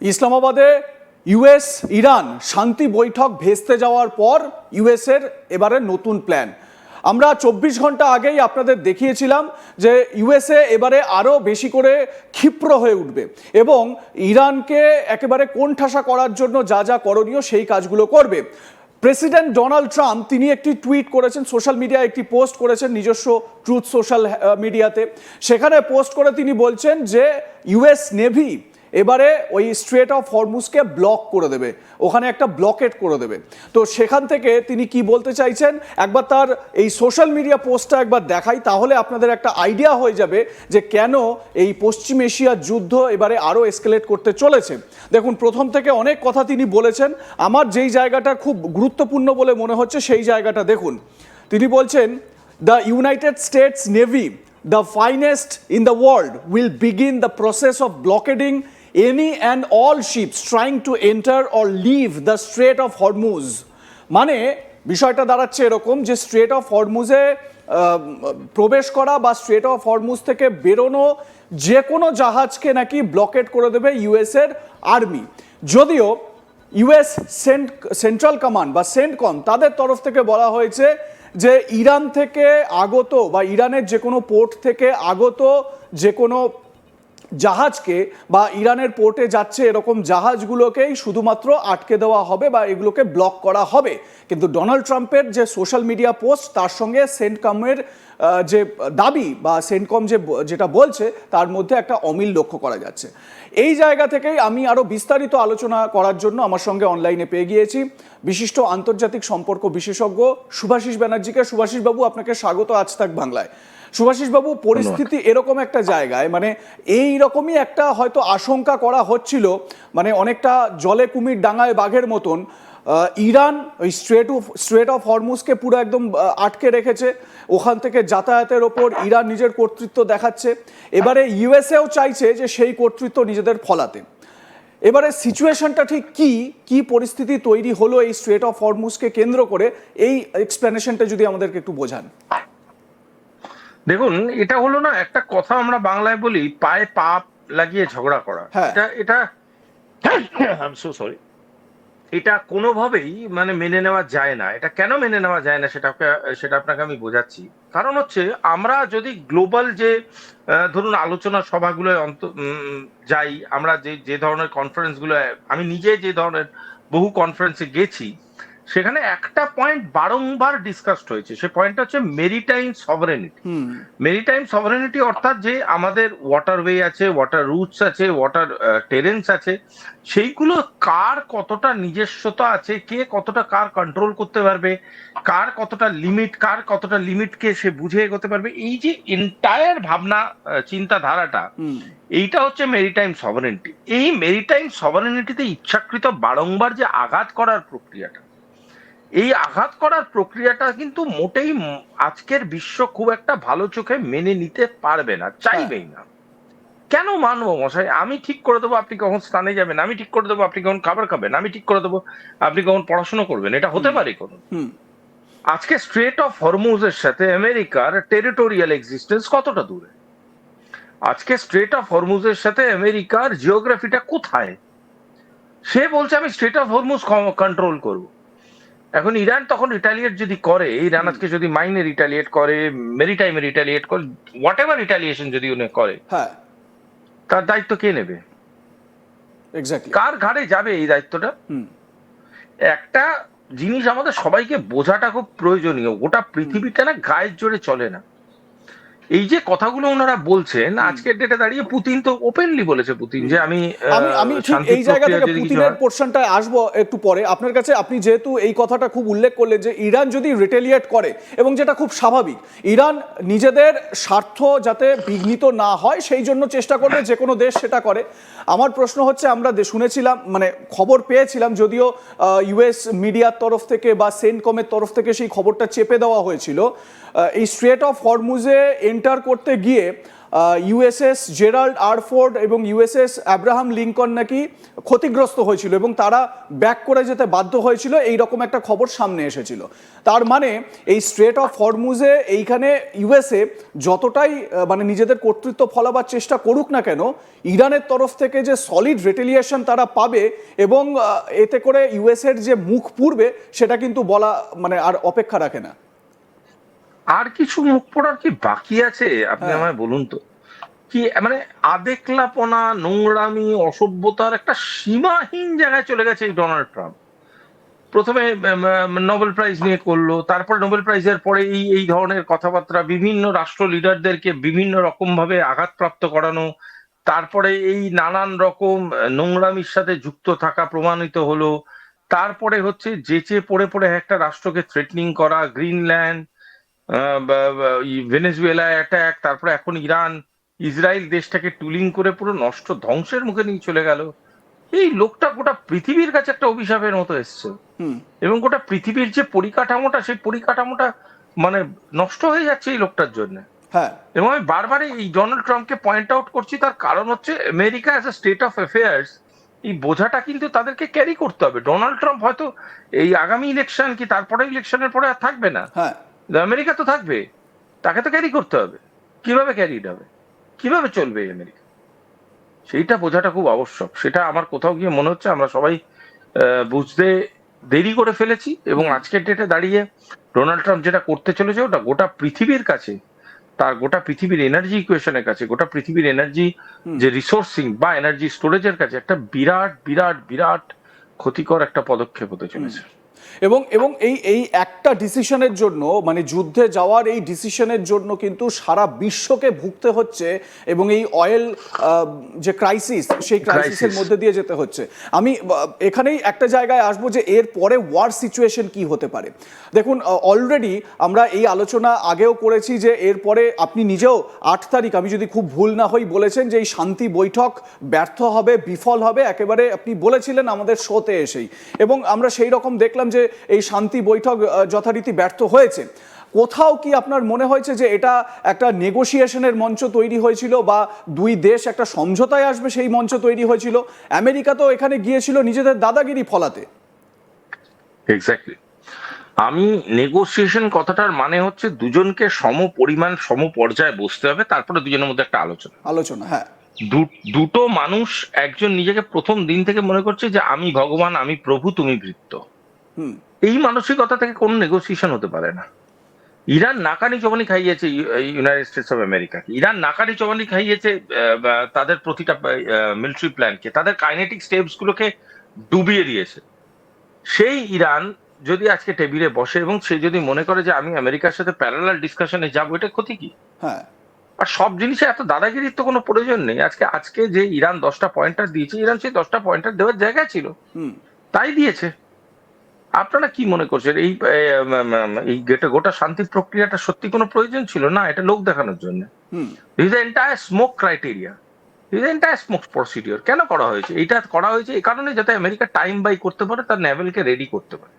ইসলামাবাদে US Iran শান্তি বৈঠক ভেস্তে যাওয়ার পর ইউএসের এবারে নতুন প্ল্যান। আমরা 24 ঘন্টা আগেই আপনাদের দেখিয়েছিলাম যে ইউএসএ এবারে আরও বেশি করে ক্ষিপ্র হয়ে উঠবে এবং ইরানকে একেবারে কোণঠাসা করার জন্য যা যা করণীয় সেই কাজগুলো করবে। প্রেসিডেন্ট ডোনাল্ড ট্রাম্প তিনি একটি টুইট করেছেন, সোশ্যাল মিডিয়ায় একটি পোস্ট করেছেন নিজস্ব ট্রুথ সোশ্যাল মিডিয়াতে। সেখানে পোস্ট করে তিনি বলছেন যে ইউএস নেভি এবারে ওই স্ট্রেট অফ হরমুজকে ব্লক করে দেবে, ওখানে একটা ব্লকেট করে দেবে। তো সেখান থেকে তিনি কি বলতে চাইছেন একবার তার এই সোশ্যাল মিডিয়া পোস্টটা একবার দেখাই, তাহলে আপনাদের একটা আইডিয়া হয়ে যাবে যে কেন এই পশ্চিম এশিয়ার যুদ্ধ এবারে আরও এসকেলেট করতে চলেছে। দেখুন, প্রথম থেকে অনেক কথা তিনি বলেছেন, আমার যেই জায়গাটা খুব গুরুত্বপূর্ণ বলে মনে হচ্ছে সেই জায়গাটা দেখুন। তিনি বলছেন, the United states navy, the finest in the world, will begin the process of blockading any and all ships trying to enter or leave the Strait of Hormuz. মানে বিষয়টা দাঁড়াচ্ছে এরকম যে স্ট্রেট অফ হরমুজে প্রবেশ করা বা স্ট্রেট অফ হরমুজ থেকে বেরোনো যে কোনো জাহাজকে নাকি ব্লকেট করে দেবে ইউএসের আর্মি। যদিও ইউএস সেন্ট্রাল কমান্ড বা সেন্টকম তাদের তরফ থেকে বলা হয়েছে যে ইরান থেকে আগত বা ইরানের যে কোনো পোর্ট থেকে আগত যে কোনো জাহাজকে বা ইরানের পোর্টে যাচ্ছে এরকম জাহাজগুলোকেই শুধুমাত্র আটকে দেওয়া হবে বা এগুলোকে ব্লক করা হবে। কিন্তু ডোনাল্ড ট্রাম্পের যে সোশ্যাল মিডিয়া পোস্ট তার সঙ্গে সেন্টকমের যে দাবি বা সেন্টকম যেটা বলছে তার মধ্যে একটা অমিল লক্ষ্য করা যাচ্ছে। এই জায়গা থেকেই আমি আরও বিস্তারিত আলোচনা করার জন্য আমার সঙ্গে অনলাইনে পেয়ে গিয়েছি বিশিষ্ট আন্তর্জাতিক সম্পর্ক বিশেষজ্ঞ শুভাশিস ব্যানার্জিকে। শুভাশিস বাবু, আপনাকে স্বাগত আজ তাক বাংলায়। শুভাশিস বাবু, পরিস্থিতি এরকম একটা জায়গায়, মানে এই রকমই একটা হয়তো আশঙ্কা করা হচ্ছিল, মানে অনেকটা জলে কুমির ডাঙায় বাঘের মতন। ইরান ওই স্ট্রেট অফ হরমুজকে পুরো একদম আটকে রেখেছে, ওখান থেকে যাতায়াতের ওপর ইরান নিজের কর্তৃত্ব দেখাচ্ছে। এবারে ইউএসএও চাইছে যে সেই কর্তৃত্ব নিজেদের ফলাতে। এবারে সিচুয়েশনটা ঠিক কি পরিস্থিতি তৈরি হলো এই স্ট্রেট অফ হরমুজকে কেন্দ্র করে, এই এক্সপ্লেনেশনটা যদি আমাদেরকে একটু বোঝান। দেখুন, এটা হলো না, একটা কথা আমরা বাংলায় বলি, পায়ে পাপ লাগিয়ে ঝগড়া করা। এটা সরি, এটা কোনোভাবেই মানে মেনে নেওয়া যায় না। এটা কেন মেনে নেওয়া যায় না সেটা আপনাকে আমি বোঝাচ্ছি। কারণ হচ্ছে, আমরা যদি গ্লোবাল যে ধরুন আলোচনা সভাগুলো যাই, আমরা যে ধরনের কনফারেন্স গুলো, আমি নিজে যে ধরনের বহু কনফারেন্সে গেছি, সেখানে একটা পয়েন্ট বারংবার ডিসকাসড হয়েছে। সে পয়েন্টটা হচ্ছে মেরিটাইম সভারেনিটি। মেরিটাইম সভারেনিটি অর্থাৎ যে আমাদের ওয়াটারওয়ে আছে, ওয়াটার রুটস আছে, ওয়াটার টেরেন্স আছে, সেইগুলো কার কতটা নিজস্বতা আছে, কে কতটা কার কন্ট্রোল করতে পারবে, কার কতটা লিমিটকে সে বুঝে এগোতে পারবে, এই যে এন্টায়ার ভাবনা চিন্তাধারাটা, এইটা হচ্ছে মেরিটাইম সভারেনিটি। এই মেরিটাইম সভারেনিটিতে ইচ্ছাকৃত বারংবার যে আঘাত করার প্রক্রিয়াটা, এই আঘাত করার প্রক্রিয়াটা কিন্তু মোটেই আজকের বিশ্ব খুব একটা ভালো চোখে মেনে নিতে পারবে না, চাইবেই না। কেন মানবো মশাই? আমি ঠিক করে দেবো আপনি কখন স্থানে যাবেন, আমি ঠিক করে দেবো আপনি কখন খাবার খাবেন, আমি ঠিক করে দেবো আপনি কখন পড়াশোনা করবেন, এটা হতে পারে কোন? আজকে স্ট্রেট অফ হরমুজের সাথে আমেরিকার টেরিটোরিয়াল এক্সিস্টেন্স কতটা দূরে? আজকে স্ট্রেট অফ হরমুজের সাথে আমেরিকার জিওগ্রাফিটা কোথায়? সে বলছে আমি স্ট্রেট অফ হরমুজ কন্ট্রোল করবো। এখন ইরান তখন রিটালিয়েট যদি করে, ইরান আজকে যদি মাইনে রিটালিয়েট করে, মেরিটাইমে রিটালিয়েট করে, হোয়াট এভার রিটালিয়েশন যদি উনি করে, তার দায়িত্ব কে নেবে? কার ঘাড়ে যাবে এই দায়িত্বটা? একটা জিনিস আমাদের সবাইকে বোঝাটা খুব প্রয়োজনীয়, গোটা পৃথিবীটা না গায়ের জোরে চলে না। এই যে কথাগুলো ওনারা বলছেন আজকের ডেটে দাঁড়িয়ে, পুতিন তো ওপেনলি বলেছে, পুতিন যে আমি ঠিক এই জায়গা থেকে পুতিনের পোর্শনটায় আসবো একটু পরে। আপনার কাছে, আপনি যেহেতু এই কথাটা খুব উল্লেখ করলেন যে ইরান যদি রিটেলিয়েট করে, এবং যেটা খুব স্বাভাবিক, ইরান নিজেদের স্বার্থ যাতে বিঘ্নিত না হয় সেই জন্য চেষ্টা করবে, যে কোনো দেশ সেটা করে। আমার প্রশ্ন হচ্ছে, আমরা শুনেছিলাম, মানে খবর পেয়েছিলাম, যদিও ইউএস মিডিয়ার তরফ থেকে বা সেন্টকমের তরফ থেকে সেই খবরটা চেপে দেওয়া হয়েছিল, এই স্ট্রেট অফ হরমুজে এন্টার করতে গিয়ে ইউএসএস জেরাল্ড আর ফোর্ড এবং ইউএসএস আব্রাহাম লিঙ্কন নাকি ক্ষতিগ্রস্ত হয়েছিল এবং তারা ব্যাক করে যেতে বাধ্য হয়েছিল, এই রকম একটা খবর সামনে এসেছিল। তার মানে এই স্ট্রেট অফ হরমুজে এইখানে ইউএসএ যতটাই মানে নিজেদের কর্তৃত্ব ফলাবার চেষ্টা করুক না কেন, ইরানের তরফ থেকে যে সলিড রেটেলিয়েশন তারা পাবে এবং এতে করে ইউএসএর যে মুখ পুড়বে সেটা কিন্তু বলা মানে আর অপেক্ষা রাখে না। আর কিছু মুখ পড়ার কি বাকি আছে আপনি আমায় বলুন তো? কি মানে আদেকলাপনা, নোংরামি, অসভ্যতার একটা সীমাহীন জায়গায় চলে গেছে এই ডোনাল্ড ট্রাম্প। প্রথমে নোবেল প্রাইজ নিয়ে করলো, তারপরে নোবেল প্রাইজের পরে এই ধরনের কথাবার্তা, বিভিন্ন রাষ্ট্র লিডারদেরকে বিভিন্ন রকম ভাবে আঘাতপ্রাপ্ত করানো, তারপরে এই নানান রকম নোংরামির সাথে যুক্ত থাকা প্রমাণিত হলো। তারপরে হচ্ছে যেচে পড়ে পড়ে একটা রাষ্ট্রকে থ্রেটনিং করা, গ্রিনল্যান্ড, ভেনেজুয়েলা অ্যাটাক, তারপরে এখন ইরান, ইসরায়েল দেশটাকে টুলিং করে পুরো নষ্ট ধ্বংসের মুখে নিয়ে চলে গেল। এই লোকটা গোটা পৃথিবীর কাছে একটা অভিশাপের মতো এসছে এবং গোটা পৃথিবীর যে পরিকাঠামোটা, সেই পরিকাঠামোটা মানে নষ্ট হয়ে যাচ্ছে এই লোকটার জন্য। হ্যাঁ, এবং আমি বারবার এই ডোনাল্ড ট্রাম্পকে পয়েন্ট আউট করছি, তার কারণ হচ্ছে America as a state of affairs এই বোঝাটা কিন্তু তাদেরকে ক্যারি করতে হবে। ডোনাল্ড ট্রাম্প হয়তো এই আগামী ইলেকশন কি তারপরে ইলেকশনের পরে আর থাকবে না, হ্যাঁ, আমেরিকা তো থাকবে, তাকে তো ক্যারি করতে হবে। কিভাবে ক্যারিড হবে, কিভাবে চলবে আমেরিকা, সেইটা বোঝাটা খুব আবশ্যক। সেটা আমার কোথাও গিয়ে মনে হচ্ছে আমরা সবাই বুঝতে দেরি করে ফেলেছি এবং আজকের ডেটে দাঁড়িয়ে ডোনাল্ড ট্রাম্প যেটা করতে চলেছে ওটা গোটা পৃথিবীর কাছে, তার গোটা পৃথিবীর এনার্জি ইকুয়েশনের কাছে, গোটা পৃথিবীর এনার্জি যে রিসোর্সিং বা এনার্জি স্টোরেজের কাছে একটা বিরাট বিরাট বিরাট ক্ষতিকর একটা পদক্ষেপ হতে চলেছে। এবং এবং এই একটা ডিসিশনের জন্য মানে যুদ্ধে যাওয়ার এই ডিসিশনের জন্য কিন্তু সারা বিশ্বকে ভুগতে হচ্ছে এবং এই অয়েল যে ক্রাইসিস, সেই ক্রাইসিসের মধ্যে দিয়ে যেতে হচ্ছে। আমি এখানেই একটা জায়গায় আসবো যে এর পরে ওয়ার সিচুয়েশন কি হতে পারে। দেখুন, অলরেডি আমরা এই আলোচনা আগেও করেছি যে এরপরে আপনি নিজেও 8 তারিখ, আমি যদি খুব ভুল না হই, বলেছেন যে এই শান্তি বৈঠক ব্যর্থ হবে, বিফল হবে, একেবারে আপনি বলেছিলেন আমাদের শোতে এসেই, এবং আমরা সেই রকম দেখলাম যে এই শান্তি বৈঠক যথারীতি ব্যর্থ হয়েছে। কোথাও কি আপনার মনে হয়েছে যে এটা একটা নেগোসিয়েশনের মঞ্চ তৈরি হয়েছিল বা দুই দেশ একটা সমঝোতায় আসবে সেই মঞ্চ তৈরি হয়েছিল? আমেরিকা তো এখানে গিয়েছিল নিজেদের দাদাগিরি ফলাতে। এক্স্যাক্টলি। আমি নেগোসিয়েশন কথাটার মানে হচ্ছে দুজনকে সম পরিমাণ সম পর্যায়ে বসতে হবে, তারপরে দুজনের মধ্যে একটা আলোচনা। হ্যাঁ, দুটো মানুষ, একজন নিজেকে প্রথম দিন থেকে মনে করছে যে আমি ভগবান, আমি প্রভু, তুমি ভৃত্য। এই মানসিকতা থেকে কোন নেগোসিয়েশন হতে পারে না। ইরান নাকানি চবানি খাইয়েছে ইউনাইটেড স্টেটস অফ আমেরিকাকে, ইরান নাকানি চবানি খাইয়েছে তাদের প্রতিটা মিলিটারি প্ল্যানকে, তাদের কাইনেটিক স্টেপস গুলোকে ডুবিয়ে দিয়েছে। সেই ইরান যদি আজকে টেবিলে বসে এবং সে যদি মনে করে যে আমি আমেরিকার সাথে প্যারালাল ডিসকাশনে যাবো, এটা ক্ষতি কি? হ্যাঁ, আর সব জিনিসে এত দাদাগিরির তো কোনো প্রয়োজন নেই। আজকে যে ইরান 10টা পয়েন্টার দিয়েছে, ইরান সেই 10টা পয়েন্টার দেওয়ার জায়গা ছিল, তাই দিয়েছে। আপনারা কি মনে করছেন এই গোটা শান্তি প্রক্রিয়াটা সত্যি কোনো প্রয়োজন ছিল না? এটা লোক দেখানোর জন্য। This entire smoke criteria, this entire smoke procedure কেন করা হয়েছে? এটা করা হয়েছে এই কারণে যাতে আমেরিকা টাইম বাই করতে পারে, তার নেভেলকে রেডি করতে পারে।